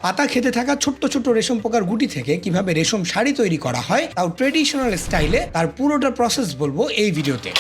পাতা খেতে থাকা ছোট্ট ছোট্ট রেশম পোকার গুটি থেকে কিভাবে রেশম শাড়ি তৈরি করা হয় তাও ট্রেডিশনাল স্টাইলে, তার পুরোটা প্রসেস বলবো এই ভিডিওতে।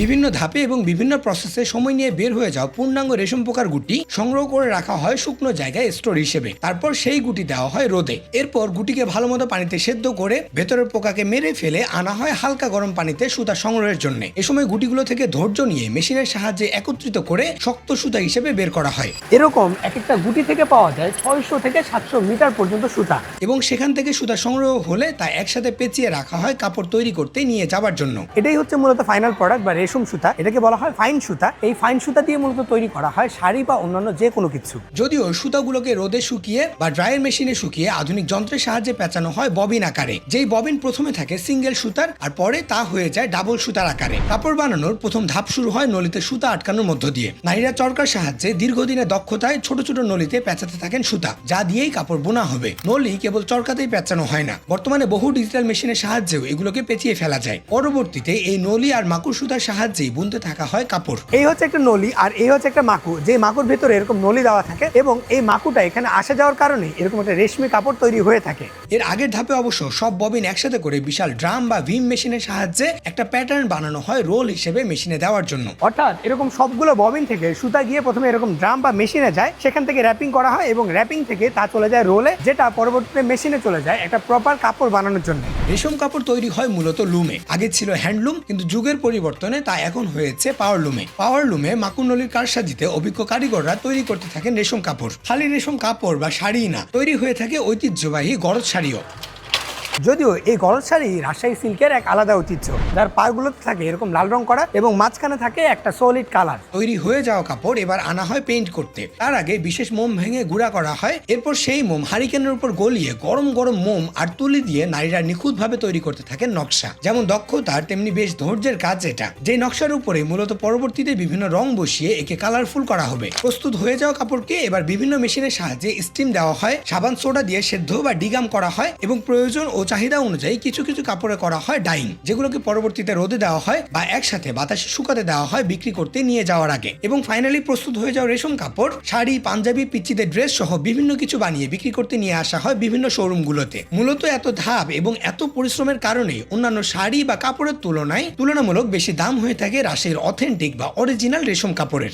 বিভিন্ন ধাপে এবং বিভিন্ন প্রসেসে সময় নিয়ে বের হয়ে যাওয়া পূর্ণাঙ্গ রেশম পোকার গুটি সংগ্রহ করে রাখা হয় শুকনো জায়গায় স্টোর হিসেবে। তারপর সেই গুটি দেওয়া হয় রোদে। এরপর গুটিকে ভালো মতো পানিতে সেদ্ধ করে ভেতরের পোকাকে মেরে ফেলে আনা হয় হালকা গরম পানিতে সুতা সংগ্রহের জন্য। এ সময় গুটিগুলো থেকে ধৈর্য নিয়ে মেশিনের সাহায্যে একত্রিত করে শক্ত সুতা হিসেবে বের করা হয়। এরকম এক একটা গুটি থেকে পাওয়া যায় 600 থেকে 700 মিটার পর্যন্ত সুতা, এবং সেখান থেকে সুতা সংগ্রহ হলে তা একসাথে পেঁচিয়ে রাখা হয় কাপড় তৈরি করতে নিয়ে যাবার জন্য। এটাই হচ্ছে মূলত ফাইনাল প্রোডাক্ট বা রেশম সুতা। এটাকে বলা হয় ফাইন সুতা। এই ফাইন সুতা দিয়ে মূলত তৈরি করা হয় শাড়ি বা অন্যান্য যে কোনো কিছু। যদিও সুতাগুলোকে রোদে শুকিয়ে বা ড্রায়ার মেশিনে শুকিয়ে আধুনিক যন্ত্রের সাহায্যে পেঁচানো হয় ববিন আকারে। যেই ববিন প্রথমে থাকে সিঙ্গেল সুতার আর পরে তা হয়ে যায় ডাবল সুতার আকারে। কাপড় বানানোর প্রথম ধাপ শুরু হয় নলিতে সুতা আটকানোর মধ্য দিয়ে। নারীরা চরকার সাহায্যে দীর্ঘদিনের দক্ষতায় ছোট ছোট নলিতে পেঁচাতে থাকেন সুতা, যা দিয়েই কাপড় বোনা হবে। নলি কেবল চরকাতেই পেঁচানো হয় না, বর্তমানে বহু ডিজিটাল মেশিনের সাহায্যেও এগুলোকে পেঁচিয়ে ফেলা যায়। পরবর্তীতে এই নলি আর মাকুর সুতার সাহায্যেই বুনতে থাকা হয় কাপড়। এই হচ্ছে একটা নলি আর এই হচ্ছে একটা মাকু, যে মাকুর ভেতরে এরকম নলি দেওয়া থাকে এবং এই মাকুটা এখানে আসা যাওয়ার কারণে এরকম একটা রেশমি কাপড় তৈরি হয়ে থাকে। এর আগের ধাপে অবশ্য সব ববিন একসাথে করে বিশাল ড্রাম বা ভিম মেশিনের সাহায্যে একটা প্যাটার্ন বানানো হয় রোল হিসেবে মেশিনে দেওয়ার জন্য। অর্থাৎ এরকম সবগুলো ববিন থেকে সুতা গিয়ে প্রথমে এরকম ড্রাম বা মেশিনে যায়, সেখান থেকে র্যাপিং করা হয় এবং র্যাপিং থেকে তা চলে যায় রোলে, যেটা পরবর্তীতে মেশিনে চলে যায় একটা প্রপার কাপড় বানানোর জন্য। রেশম কাপড় তৈরি হয় মূলত লুমে। আগে ছিল হ্যান্ডলুম, কিন্তু যুগের পরিবর্তনে তা এখন হয়েছে পাওয়ার লুমে। পাওয়ার লুমে মাকুর নলির কারসাজিতে অভিজ্ঞ কারিগররা তৈরি করতে থাকেন রেশম কাপড়। খালি রেশম কাপড় বা শাড়ি না, তৈরি হয়ে থাকে ঐতিহ্যবাহী গরজ শাড়িও। যদিও এই গরজ শাড়ি রাজশাহী সিল্কের এক আলাদা ঐতিহ্য, যার পাড়গুলোতে থাকে এরকম লাল রং করা এবং মাঝখানে থাকে একটা সলিড কালার। তৈরি হয়ে যাওয়া কাপড় এবার আনা হয় পেইন্ট করতে। তার আগে বিশেষ মোম ভেঙে গুঁড়া করা হয়। এরপর সেই মোম হারিকেনের উপর গলিয়ে গরম গরম মোম আর তুলি দিয়ে নারীরা নিখুঁতভাবে তৈরি করতে থাকেন নকশা। যেমন দক্ষতার তেমনি বেশ ধৈর্যের কাজ এটা। যে নকশার উপরে মূলত পরবর্তীতে বিভিন্ন রং বসিয়ে একে কালারফুল করা হবে। প্রস্তুত হয়ে যাওয়া কাপড়কে এবার বিভিন্ন মেশিনের সাহায্যে স্টিম দেওয়া হয়, সাবান সোডা দিয়ে সেদ্ধ বা ডিগাম করা হয় এবং প্রয়োজন ও চাহিদা অনুযায়ী কিছু কিছু কাপড়ে করা হয় ডাইং, যেগুলোকে পরবর্তীতে রোদে দেওয়া হয় বা একসাথে বাতাসে শুকাতে দেওয়া হয় বিক্রি করতে নিয়ে যাওয়ার আগে। এবং ফাইনালি প্রস্তুত হয়ে যাওয়া রেশম কাপড় শাড়ি, পাঞ্জাবি, পিচ্চিদের ড্রেস সহ বিভিন্ন কিছু বানিয়ে বিক্রি করতে নিয়ে আসা হয় বিভিন্ন শোরুমগুলোতে। মূলত এত ধাপ এবং এত পরিশ্রমের কারণে অন্যান্য শাড়ি বা কাপড়ের তুলনায় তুলনামূলক বেশি দাম হয়ে থাকে রাজশাহীর অথেন্টিক বা অরিজিনাল রেশম কাপড়ের।